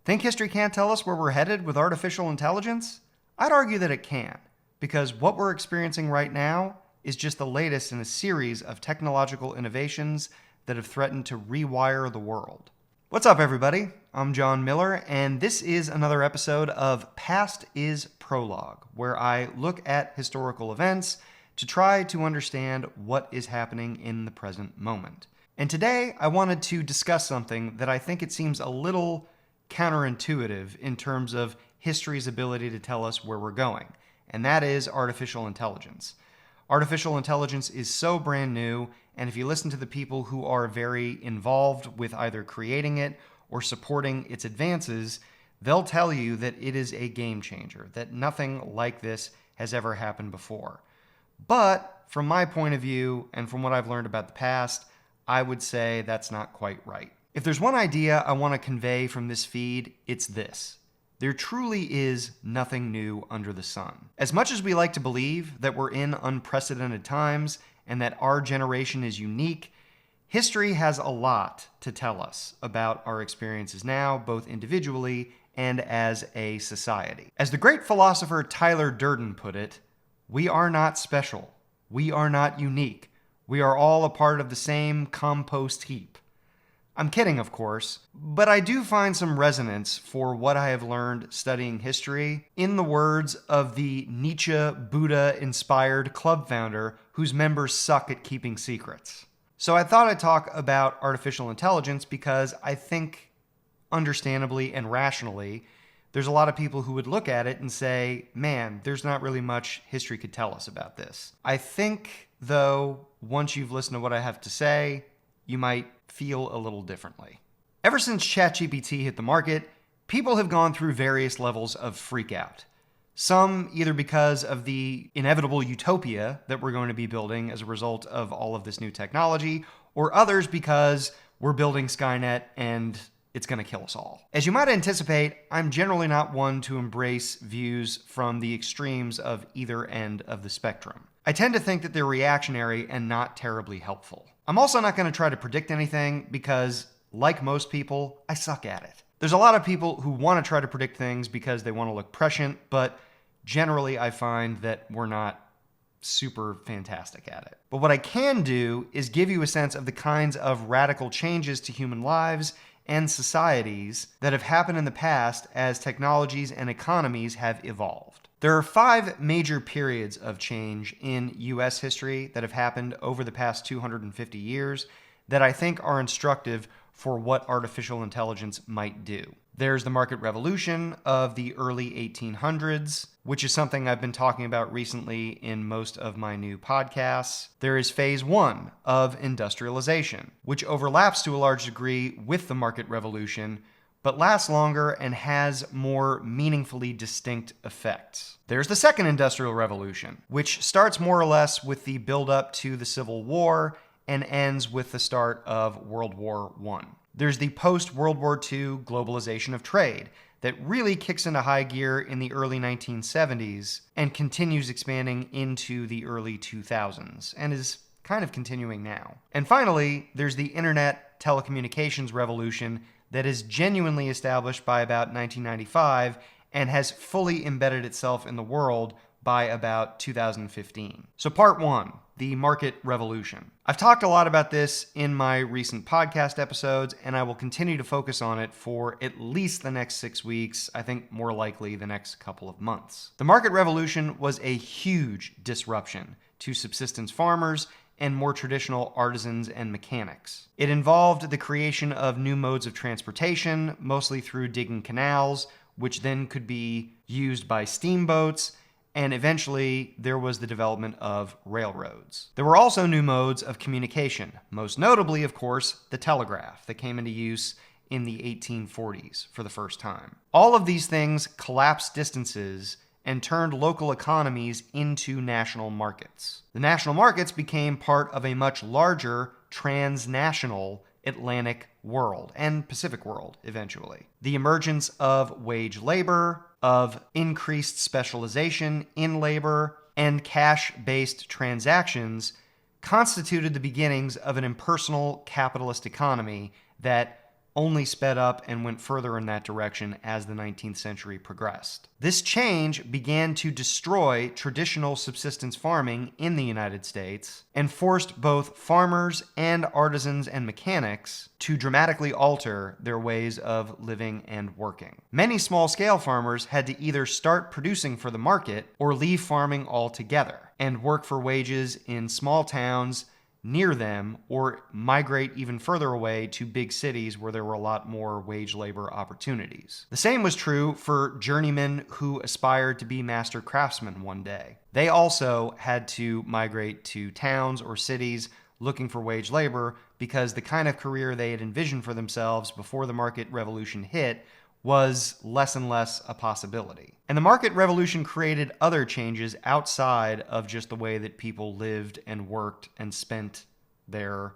Think history can't tell us where we're headed with artificial intelligence? I'd argue that it can, because what we're experiencing right now is just the latest in a series of technological innovations that have threatened to rewire the world. What's up, everybody? I'm John Miller, and this is another episode of Past is Prologue, where I look at historical events to try to understand what is happening in the present moment. And today, I wanted to discuss something that I think it seems a little counterintuitive in terms of history's ability to tell us where we're going, and that is artificial intelligence. Artificial intelligence is so brand new, and if you listen to the people who are very involved with either creating it or supporting its advances, they'll tell you that it is a game changer, that nothing like this has ever happened before. But from my point of view, and from what I've learned about the past, I would say that's not quite right. If there's one idea I want to convey from this feed, it's this. There truly is nothing new under the sun. As much as we like to believe that we're in unprecedented times and that our generation is unique, history has a lot to tell us about our experiences now, both individually and as a society. As the great philosopher Tyler Durden put it, we are not special. We are not unique. We are all a part of the same compost heap. I'm kidding, of course, but I do find some resonance for what I have learned studying history in the words of the Nietzsche Buddha-inspired club founder whose members suck at keeping secrets. So I thought I'd talk about artificial intelligence because I think, understandably and rationally, there's a lot of people who would look at it and say, man, there's not really much history could tell us about this. I think, though, once you've listened to what I have to say, you might feel a little differently. Ever since ChatGPT hit the market, people have gone through various levels of freak out. Some either because of the inevitable utopia that we're going to be building as a result of all of this new technology, or others because we're building Skynet and it's going to kill us all. As you might anticipate, I'm generally not one to embrace views from the extremes of either end of the spectrum. I tend to think that they're reactionary and not terribly helpful. I'm also not going to try to predict anything because, like most people, I suck at it. There's a lot of people who want to try to predict things because they want to look prescient, but generally I find that we're not super fantastic at it. But what I can do is give you a sense of the kinds of radical changes to human lives and societies that have happened in the past as technologies and economies have evolved. There are 5 major periods of change in US history that have happened over the past 250 years that I think are instructive for what artificial intelligence might do. There's the market revolution of the early 1800s, which is something I've been talking about recently in most of my new podcasts. There is phase 1 of industrialization, which overlaps to a large degree with the market revolution, but lasts longer and has more meaningfully distinct effects. There's the second industrial revolution, which starts more or less with the build-up to the Civil War and ends with the start of World War I. There's the post-World War II globalization of trade that really kicks into high gear in the early 1970s and continues expanding into the early 2000s and is kind of continuing now. And finally, there's the internet telecommunications revolution that is genuinely established by about 1995 and has fully embedded itself in the world by about 2015. So part 1, the market revolution. I've talked a lot about this in my recent podcast episodes, and I will continue to focus on it for at least the next 6 weeks, I think more likely the next couple of months. The market revolution was a huge disruption to subsistence farmers and more traditional artisans and mechanics. It involved the creation of new modes of transportation, mostly through digging canals, which then could be used by steamboats, and eventually there was the development of railroads. There were also new modes of communication, most notably, of course, the telegraph that came into use in the 1840s for the first time. All of these things collapsed distances and turned local economies into national markets. The national markets became part of a much larger transnational Atlantic world and Pacific world eventually. The emergence of wage labor, of increased specialization in labor, and cash-based transactions constituted the beginnings of an impersonal capitalist economy that only sped up and went further in that direction as the 19th century progressed. This change began to destroy traditional subsistence farming in the United States and forced both farmers and artisans and mechanics to dramatically alter their ways of living and working. Many small-scale farmers had to either start producing for the market or leave farming altogether and work for wages in small towns near them or migrate even further away to big cities where there were a lot more wage labor opportunities. The same was true for journeymen who aspired to be master craftsmen one day. They also had to migrate to towns or cities looking for wage labor because the kind of career they had envisioned for themselves before the market revolution hit was less and less a possibility. And the market revolution created other changes outside of just the way that people lived and worked and spent their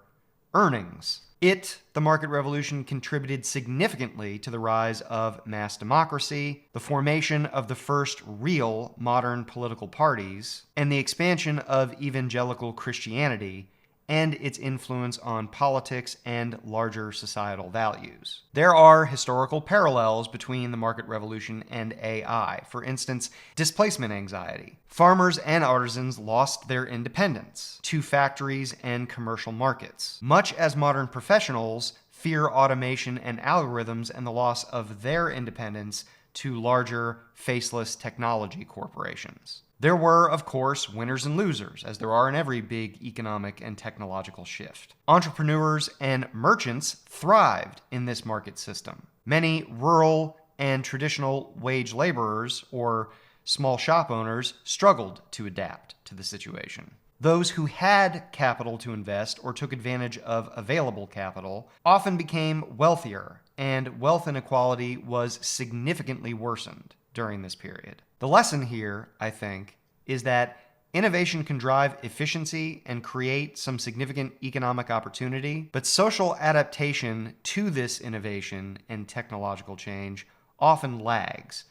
earnings. The market revolution, contributed significantly to the rise of mass democracy, the formation of the first real modern political parties, and the expansion of evangelical Christianity and its influence on politics and larger societal values. There are historical parallels between the market revolution and AI. For instance, displacement anxiety. Farmers and artisans lost their independence to factories and commercial markets, much as modern professionals fear automation and algorithms and the loss of their independence to larger, faceless technology corporations. There were, of course, winners and losers, as there are in every big economic and technological shift. Entrepreneurs and merchants thrived in this market system. Many rural and traditional wage laborers or small shop owners struggled to adapt to the situation. Those who had capital to invest or took advantage of available capital often became wealthier, and wealth inequality was significantly worsened during this period. The lesson here, I think, is that innovation can drive efficiency and create some significant economic opportunity, but social adaptation to this innovation and technological change often lags,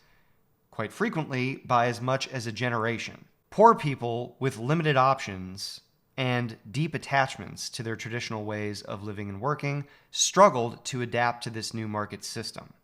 quite frequently by as much as a generation. Poor people with limited options and deep attachments to their traditional ways of living and working struggled to adapt to this new market system,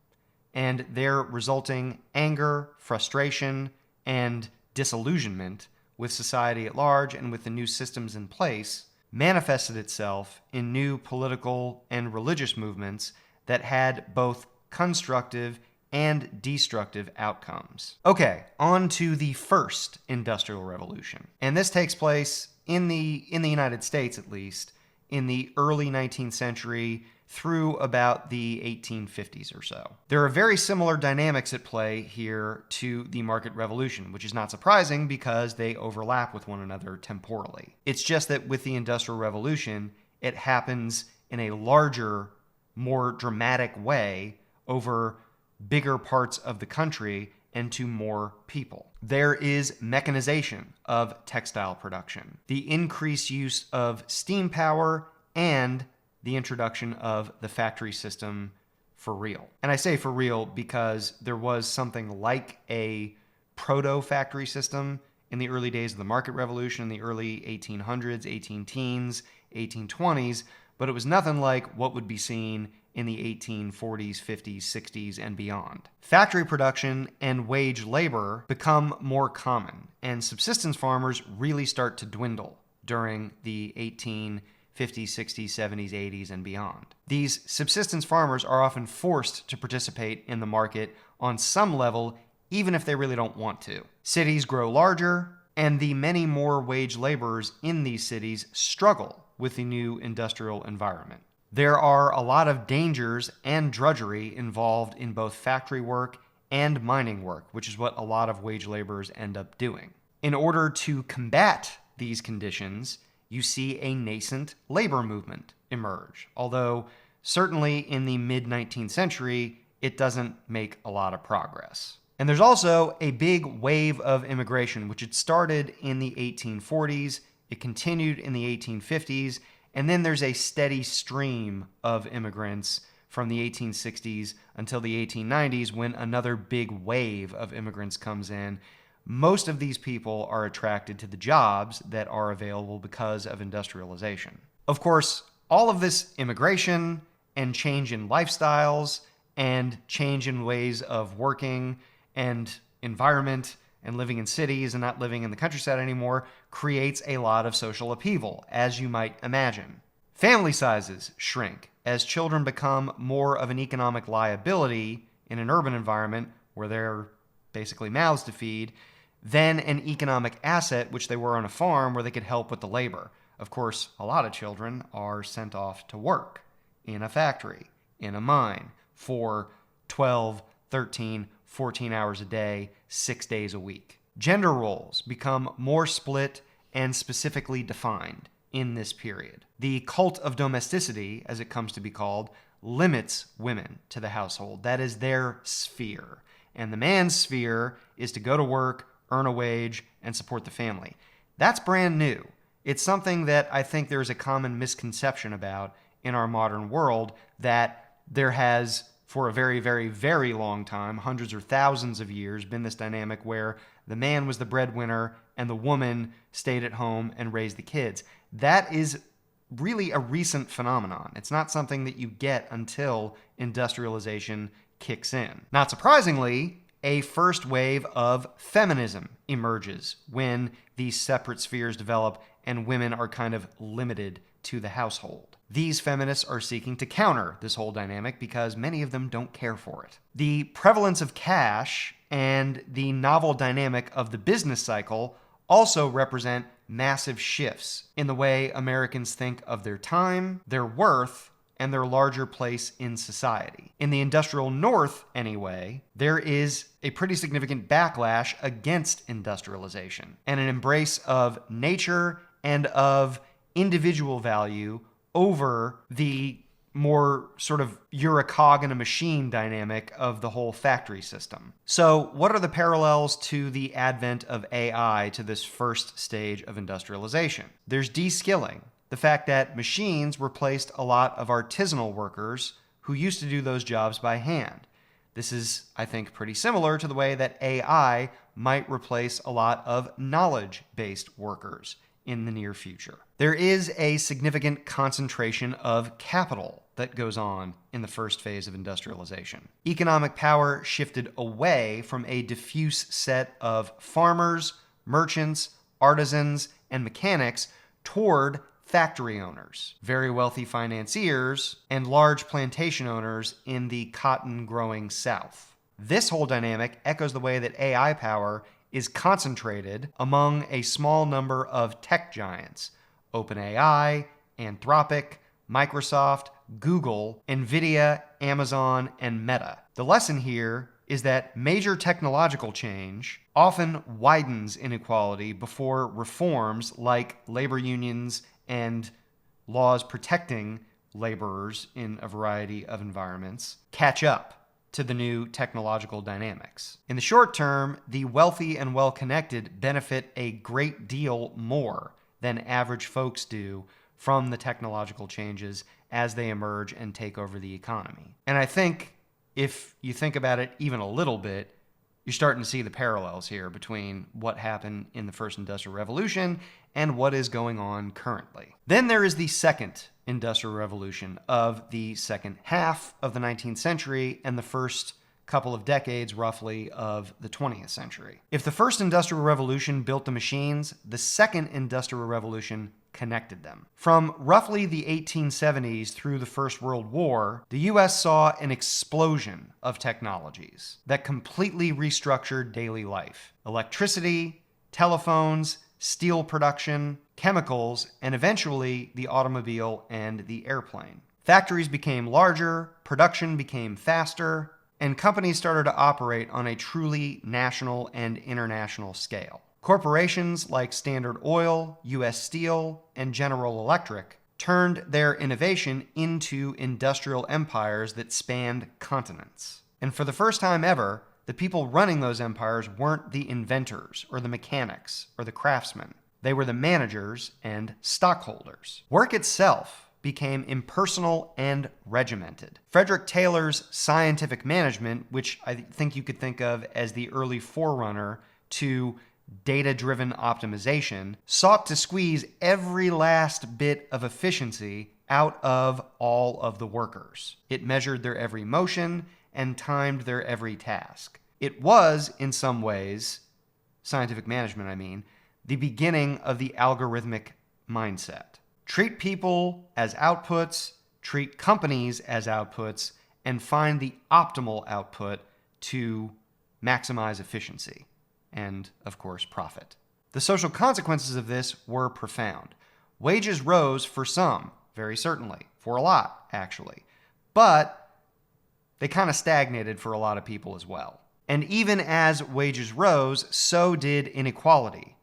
and their resulting anger, frustration, and disillusionment with society at large and with the new systems in place manifested itself in new political and religious movements that had both constructive and destructive outcomes. Okay, on to the first industrial revolution. And this takes place in the United States, at least, in the early 19th century through about the 1850s or so. There are very similar dynamics at play here to the market revolution, which is not surprising because they overlap with one another temporally. It's just that with the Industrial Revolution, it happens in a larger, more dramatic way over bigger parts of the country and to more people. There is mechanization of textile production, the increased use of steam power, and the introduction of the factory system for real. And I say for real because there was something like a proto-factory system in the early days of the market revolution, in the early 1800s, 18-teens, 1820s, but it was nothing like what would be seen in the 1840s, 50s, 60s, and beyond. Factory production and wage labor become more common, and subsistence farmers really start to dwindle during the 1850s, 60s, 70s, 80s, and beyond. These subsistence farmers are often forced to participate in the market on some level, even if they really don't want to. Cities grow larger, and the many more wage laborers in these cities struggle with the new industrial environment. There are a lot of dangers and drudgery involved in both factory work and mining work, which is what a lot of wage laborers end up doing. In order to combat these conditions, you see a nascent labor movement emerge, although certainly in the mid-19th century, it doesn't make a lot of progress. And there's also a big wave of immigration, which had started in the 1840s, it continued in the 1850s, and then there's a steady stream of immigrants from the 1860s until the 1890s when another big wave of immigrants comes in. Most of these people are attracted to the jobs that are available because of industrialization. Of course, all of this immigration and change in lifestyles and change in ways of working and environment and living in cities and not living in the countryside anymore creates a lot of social upheaval, as you might imagine. Family sizes shrink as children become more of an economic liability in an urban environment where they're basically mouths to feed than an economic asset, which they were on a farm where they could help with the labor. Of course, a lot of children are sent off to work in a factory, in a mine, for 12, 13, 14 hours a day, 6 days a week. Gender roles become more split and specifically defined in this period. The cult of domesticity, as it comes to be called, limits women to the household. That is their sphere. And the man's sphere is to go to work, earn a wage, and support the family. That's brand new. It's something that I think there's a common misconception about in our modern world, that there has, for a very, very, very long time, hundreds or thousands of years, been this dynamic where the man was the breadwinner and the woman stayed at home and raised the kids. That is really a recent phenomenon. It's not something that you get until industrialization kicks in. Not surprisingly, a first wave of feminism emerges when these separate spheres develop and women are kind of limited to the household. These feminists are seeking to counter this whole dynamic because many of them don't care for it. The prevalence of cash and the novel dynamic of the business cycle also represent massive shifts in the way Americans think of their time, their worth, and their larger place in society. In the industrial North, anyway, there is a pretty significant backlash against industrialization and an embrace of nature and of individual value over the more sort of you're a cog in a machine dynamic of the whole factory system. So what are the parallels to the advent of AI to this first stage of industrialization? There's de-skilling. The fact that machines replaced a lot of artisanal workers who used to do those jobs by hand. This is, I think, pretty similar to the way that AI might replace a lot of knowledge-based workers in the near future. There is a significant concentration of capital that goes on in the first phase of industrialization. Economic power shifted away from a diffuse set of farmers, merchants, artisans, and mechanics toward factory owners, very wealthy financiers, and large plantation owners in the cotton-growing South. This whole dynamic echoes the way that AI power is concentrated among a small number of tech giants: OpenAI, Anthropic, Microsoft, Google, Nvidia, Amazon, and Meta. The lesson here is that major technological change often widens inequality before reforms like labor unions and laws protecting laborers in a variety of environments catch up to the new technological dynamics. In the short term, the wealthy and well-connected benefit a great deal more than average folks do from the technological changes as they emerge and take over the economy. And I think if you think about it even a little bit, you're starting to see the parallels here between what happened in the first industrial revolution and what is going on currently. Then there is the second industrial revolution of the second half of the 19th century and the first couple of decades, roughly, of the 20th century. If the first industrial revolution built the machines, the second industrial revolution connected them. From roughly the 1870s through the First World War, the US saw an explosion of technologies that completely restructured daily life. Electricity, telephones, steel production, chemicals, and eventually the automobile and the airplane. Factories became larger, production became faster, and companies started to operate on a truly national and international scale. Corporations like Standard Oil, US Steel, and General Electric turned their innovation into industrial empires that spanned continents. And for the first time ever, the people running those empires weren't the inventors or the mechanics or the craftsmen. They were the managers and stockholders. Work itself became impersonal and regimented. Frederick Taylor's scientific management, which I think you could think of as the early forerunner to data-driven optimization, sought to squeeze every last bit of efficiency out of all of the workers. It measured their every motion and timed their every task. It was, in some ways, scientific management, I mean, the beginning of the algorithmic mindset. Treat people as outputs, treat companies as outputs, and find the optimal output to maximize efficiency and, of course, profit. The social consequences of this were profound. Wages rose for some, very certainly, for a lot, actually. But they kind of stagnated for a lot of people as well. And even as wages rose, so did inequality.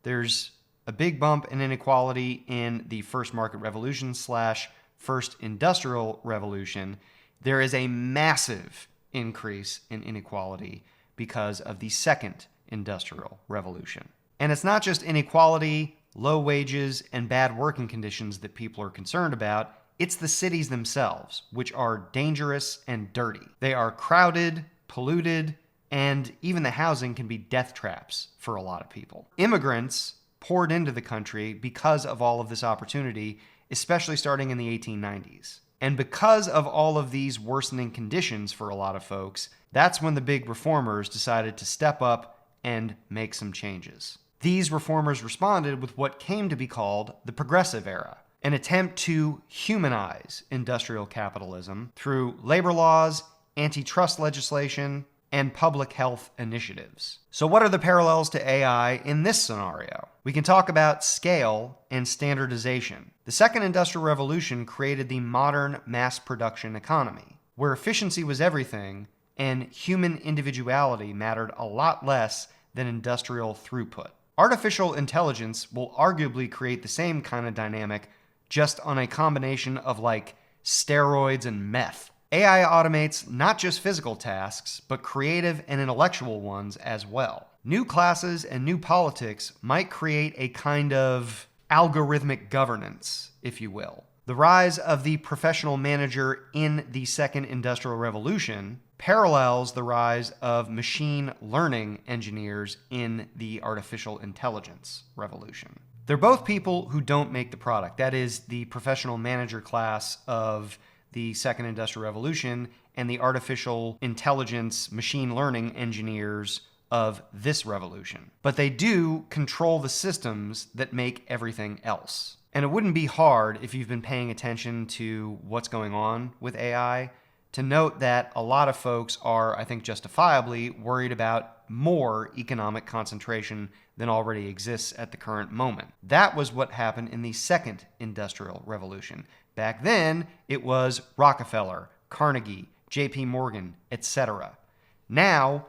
There's a big bump in inequality in the first market revolution / first industrial revolution. There is a massive increase in inequality because of the second industrial revolution. And it's not just inequality, low wages, and bad working conditions that people are concerned about. It's the cities themselves, which are dangerous and dirty. They are crowded, polluted, and even the housing can be death traps for a lot of people. Immigrants poured into the country because of all of this opportunity, especially starting in the 1890s. And because of all of these worsening conditions for a lot of folks, that's when the big reformers decided to step up and make some changes. These reformers responded with what came to be called the Progressive Era, an attempt to humanize industrial capitalism through labor laws, antitrust legislation, and public health initiatives. So what are the parallels to AI in this scenario? We can talk about scale and standardization. The second industrial revolution created the modern mass production economy, where efficiency was everything and human individuality mattered a lot less than industrial throughput. Artificial intelligence will arguably create the same kind of dynamic, just on a combination of like steroids and meth. AI automates not just physical tasks, but creative and intellectual ones as well. New classes and new politics might create a kind of algorithmic governance, if you will. The rise of the professional manager in the second industrial revolution parallels the rise of machine learning engineers in the artificial intelligence revolution. They're both people who don't make the product. That is, the professional manager class of the second industrial revolution and the artificial intelligence machine learning engineers of this revolution. But they do control the systems that make everything else. And it wouldn't be hard, if you've been paying attention to what's going on with AI, to note that a lot of folks are, I think justifiably, worried about more economic concentration than already exists at the current moment. That was what happened in the second industrial revolution. Back then, it was Rockefeller, Carnegie, JP Morgan, etc. Now,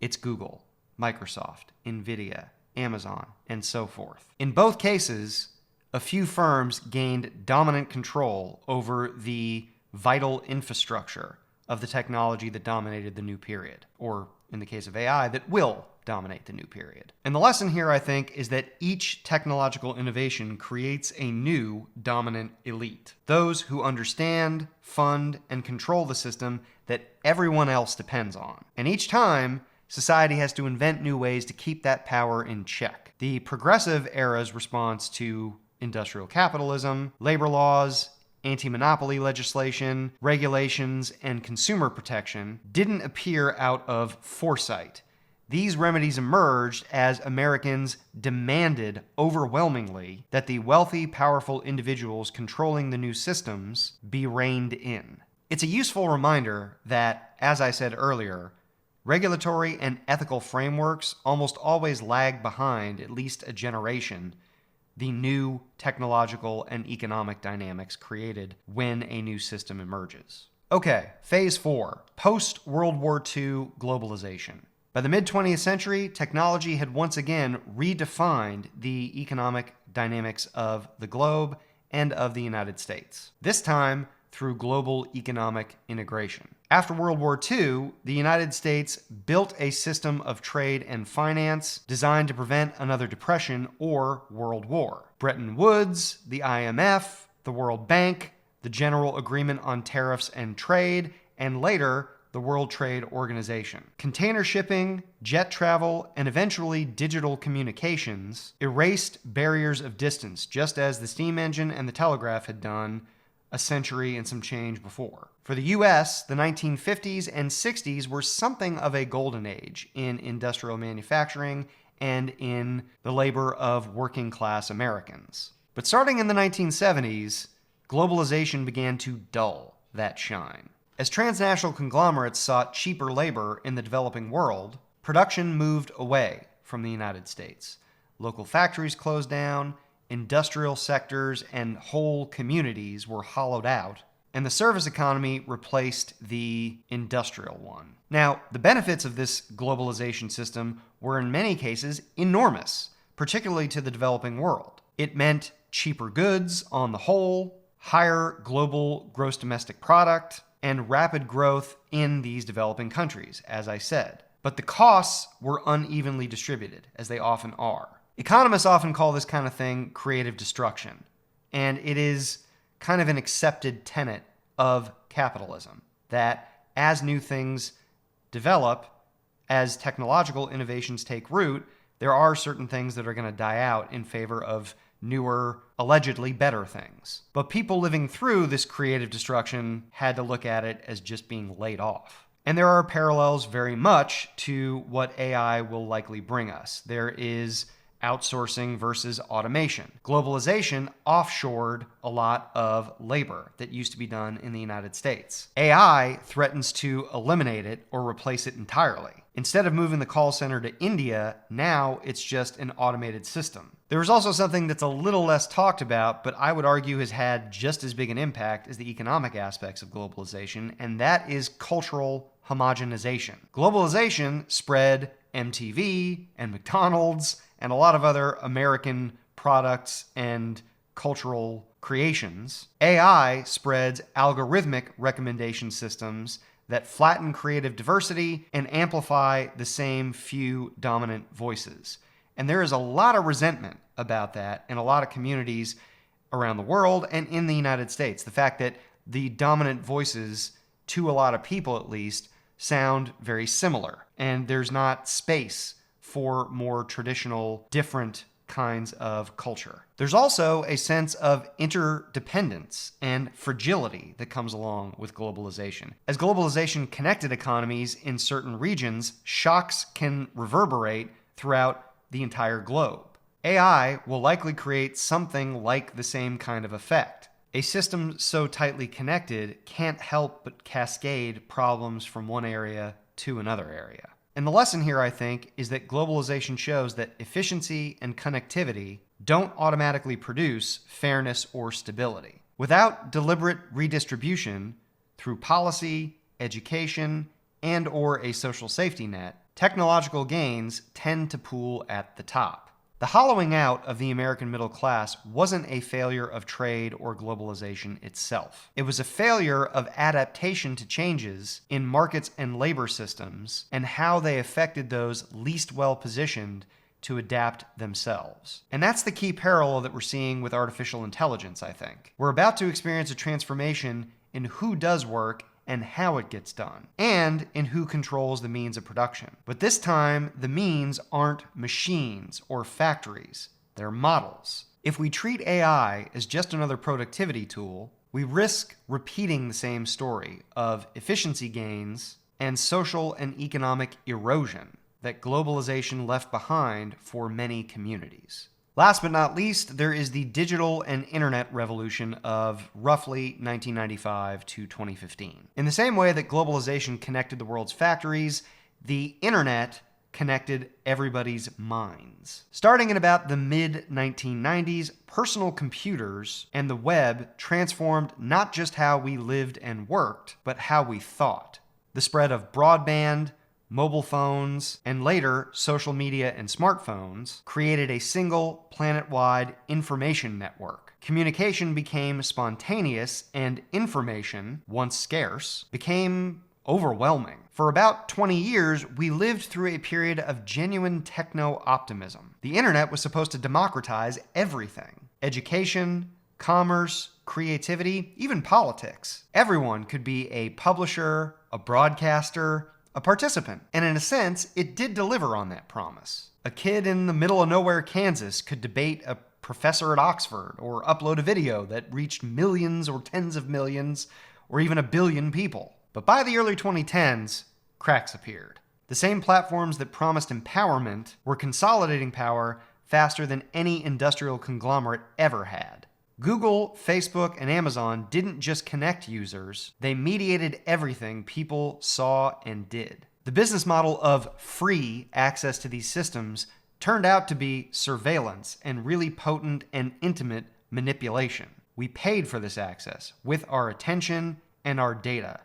it's Google, Microsoft, Nvidia, Amazon, and so forth. In both cases, a few firms gained dominant control over the vital infrastructure of the technology that dominated the new period, or in the case of AI, that will dominate the new period. And the lesson here, I think, is that each technological innovation creates a new dominant elite. Those who understand, fund, and control the system that everyone else depends on. And each time, society has to invent new ways to keep that power in check. The progressive era's response to industrial capitalism, labor laws, anti-monopoly legislation, regulations, and consumer protection didn't appear out of foresight. These remedies emerged as Americans demanded overwhelmingly that the wealthy, powerful individuals controlling the new systems be reined in. It's a useful reminder that, as I said earlier, regulatory and ethical frameworks almost always lag behind at least a generation the new technological and economic dynamics created when a new system emerges. Okay, phase 4, post-World War II globalization. By the mid-20th century, technology had once again redefined the economic dynamics of the globe and of the United States, this time through global economic integration. After World War II, the United States built a system of trade and finance designed to prevent another depression or world war. Bretton Woods, the IMF, the World Bank, the General Agreement on Tariffs and Trade, and later, the World Trade Organization. Container shipping, jet travel, and eventually digital communications erased barriers of distance, just as the steam engine and the telegraph had done a century and some change before. For the US, the 1950s and 60s were something of a golden age in industrial manufacturing and in the labor of working class Americans. But starting in the 1970s, globalization began to dull that shine. As transnational conglomerates sought cheaper labor in the developing world, production moved away from the United States. Local factories closed down, industrial sectors and whole communities were hollowed out, and the service economy replaced the industrial one. Now, the benefits of this globalization system were in many cases enormous, particularly to the developing world. It meant cheaper goods on the whole, higher global gross domestic product, and rapid growth in these developing countries, as I said. But the costs were unevenly distributed, as they often are. Economists often call this kind of thing creative destruction, and it is kind of an accepted tenet of capitalism, that as new things develop, as technological innovations take root, there are certain things that are going to die out in favor of newer, allegedly better things. But people living through this creative destruction had to look at it as just being laid off. And there are parallels very much to what AI will likely bring us. There is outsourcing versus automation. Globalization offshored a lot of labor that used to be done in the United States. AI threatens to eliminate it or replace it entirely. Instead of moving the call center to India, now it's just an automated system. There is also something that's a little less talked about, but I would argue has had just as big an impact as the economic aspects of globalization, and that is cultural homogenization. Globalization spread MTV and McDonald's and a lot of other American products and cultural creations. AI spreads algorithmic recommendation systems that flatten creative diversity and amplify the same few dominant voices. And there is a lot of resentment about that in a lot of communities around the world and in the United States. The fact that the dominant voices, to a lot of people at least, sound very similar, and there's not space for more traditional, different kinds of culture. There's also a sense of interdependence and fragility that comes along with globalization. As globalization connected economies in certain regions, shocks can reverberate throughout the entire globe. AI will likely create something like the same kind of effect. A system so tightly connected can't help but cascade problems from one area to another area. And the lesson here, I think, is that globalization shows that efficiency and connectivity don't automatically produce fairness or stability. Without deliberate redistribution through policy, education, and/or a social safety net, technological gains tend to pool at the top. The hollowing out of the American middle class wasn't a failure of trade or globalization itself. It was a failure of adaptation to changes in markets and labor systems and how they affected those least well-positioned to adapt themselves. And that's the key parallel that we're seeing with artificial intelligence, I think. We're about to experience a transformation in who does work and how it gets done, and in who controls the means of production. But this time, the means aren't machines or factories, they're models. If we treat AI as just another productivity tool, we risk repeating the same story of efficiency gains and social and economic erosion that globalization left behind for many communities. Last but not least, there is the digital and internet revolution of roughly 1995 to 2015. In the same way that globalization connected the world's factories, the internet connected everybody's minds. Starting in about the mid-1990s, personal computers and the web transformed not just how we lived and worked, but how we thought. The spread of broadband, mobile phones, and later social media and smartphones created a single planet-wide information network. Communication became spontaneous, and information, once scarce, became overwhelming. For about 20 years, we lived through a period of genuine techno-optimism. The internet was supposed to democratize everything: education, commerce, creativity, even politics. Everyone could be a publisher, a broadcaster, a participant. And in a sense, it did deliver on that promise. A kid in the middle of nowhere, Kansas, could debate a professor at Oxford or upload a video that reached millions or tens of millions or even a billion people. But by the early 2010s, cracks appeared. The same platforms that promised empowerment were consolidating power faster than any industrial conglomerate ever had. Google, Facebook, and Amazon didn't just connect users, they mediated everything people saw and did. The business model of free access to these systems turned out to be surveillance and really potent and intimate manipulation. We paid for this access with our attention and our data.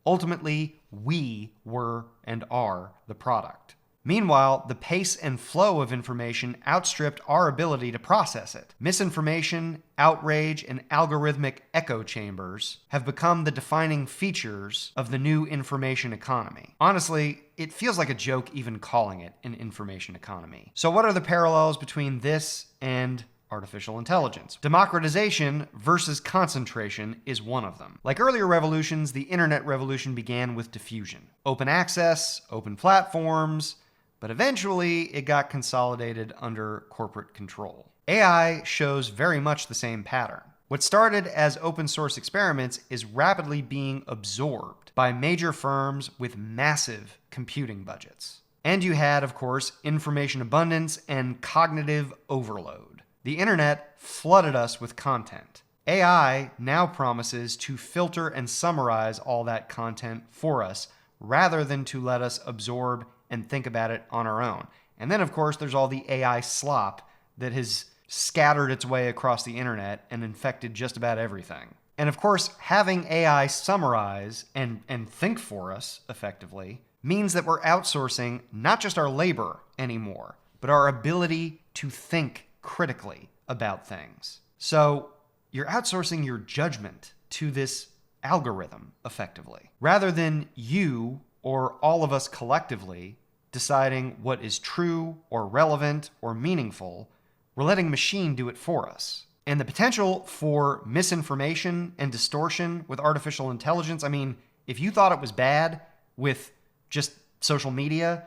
Ultimately, we were and are the product. Meanwhile, the pace and flow of information outstripped our ability to process it. Misinformation, outrage, and algorithmic echo chambers have become the defining features of the new information economy. Honestly, it feels like a joke even calling it an information economy. So what are the parallels between this and artificial intelligence? Democratization versus concentration is one of them. Like earlier revolutions, the internet revolution began with diffusion. Open access, open platforms, but eventually it got consolidated under corporate control. AI shows very much the same pattern. What started as open source experiments is rapidly being absorbed by major firms with massive computing budgets. And you had, of course, information abundance and cognitive overload. The internet flooded us with content. AI now promises to filter and summarize all that content for us rather than to let us absorb and think about it on our own. And then, of course, there's all the AI slop that has scattered its way across the internet and infected just about everything. And of course, having AI summarize and think for us effectively means that we're outsourcing not just our labor anymore, but our ability to think critically about things. So you're outsourcing your judgment to this algorithm effectively, rather than you or all of us collectively deciding what is true or relevant or meaningful. We're letting machine do it for us. And the potential for misinformation and distortion with artificial intelligence, I mean, if you thought it was bad with just social media,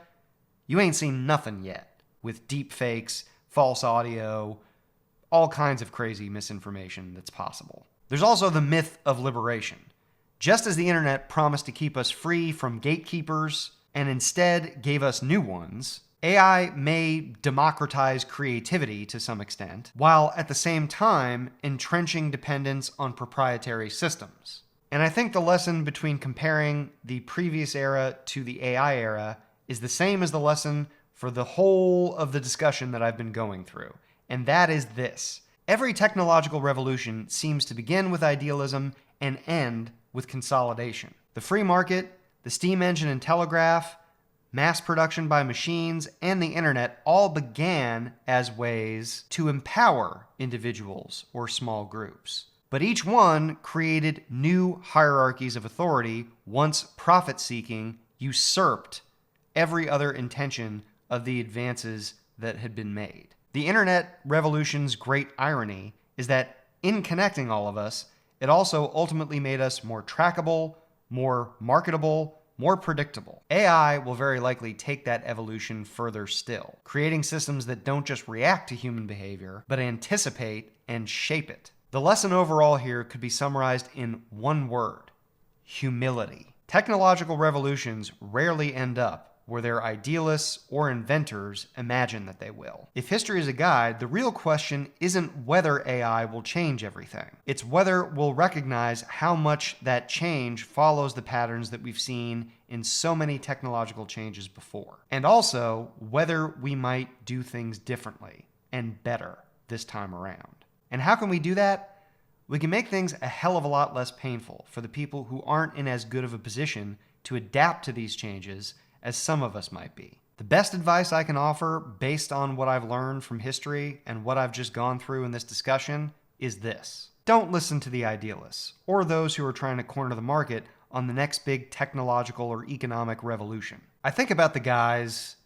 you ain't seen nothing yet with deep fakes, false audio, all kinds of crazy misinformation that's possible. There's also the myth of liberation. Just as the internet promised to keep us free from gatekeepers and instead gave us new ones, AI may democratize creativity to some extent, while at the same time entrenching dependence on proprietary systems. And I think the lesson between comparing the previous era to the AI era is the same as the lesson for the whole of the discussion that I've been going through. And that is this. Every technological revolution seems to begin with idealism and end with consolidation. The free market, the steam engine and telegraph, mass production by machines, and the internet all began as ways to empower individuals or small groups. But each one created new hierarchies of authority once profit-seeking usurped every other intention of the advances that had been made. The internet revolution's great irony is that in connecting all of us, it also ultimately made us more trackable, more marketable, more predictable. AI will very likely take that evolution further still, creating systems that don't just react to human behavior, but anticipate and shape it. The lesson overall here could be summarized in one word: humility. Technological revolutions rarely end up where their idealists or inventors imagine that they will. If history is a guide, the real question isn't whether AI will change everything. It's whether we'll recognize how much that change follows the patterns that we've seen in so many technological changes before. And also, whether we might do things differently and better this time around. And how can we do that? We can make things a hell of a lot less painful for the people who aren't in as good of a position to adapt to these changes as some of us might be. The best advice I can offer, based on what I've learned from history and what I've just gone through in this discussion, is this. Don't listen to the idealists, or those who are trying to corner the market on the next big technological or economic revolution. I think about the guys,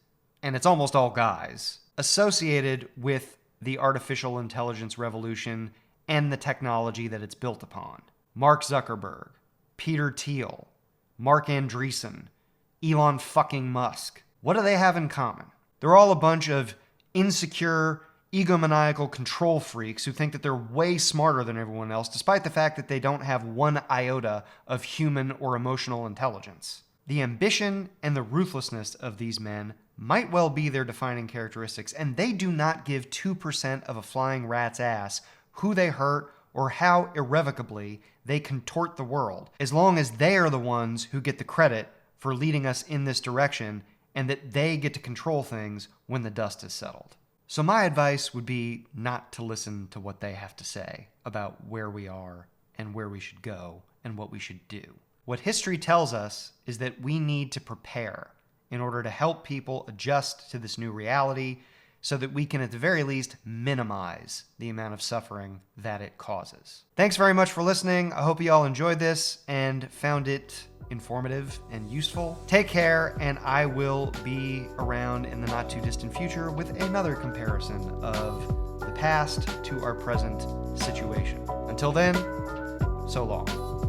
and it's almost all guys, associated with the artificial intelligence revolution and the technology that it's built upon. Mark Zuckerberg, Peter Thiel, Mark Andreessen, Elon fucking Musk. What do they have in common? They're all a bunch of insecure, egomaniacal control freaks who think that they're way smarter than everyone else, despite the fact that they don't have one iota of human or emotional intelligence. The ambition and the ruthlessness of these men might well be their defining characteristics, and they do not give 2% of a flying rat's ass who they hurt or how irrevocably they contort the world, as long as they are the ones who get the credit for leading us in this direction and that they get to control things when the dust is settled. So my advice would be not to listen to what they have to say about where we are and where we should go and what we should do. What history tells us is that we need to prepare in order to help people adjust to this new reality so that we can at the very least minimize the amount of suffering that it causes. Thanks very much for listening. I hope you all enjoyed this and found it informative and useful. Take care, and I will be around in the not too distant future with another comparison of the past to our present situation. Until then, so long.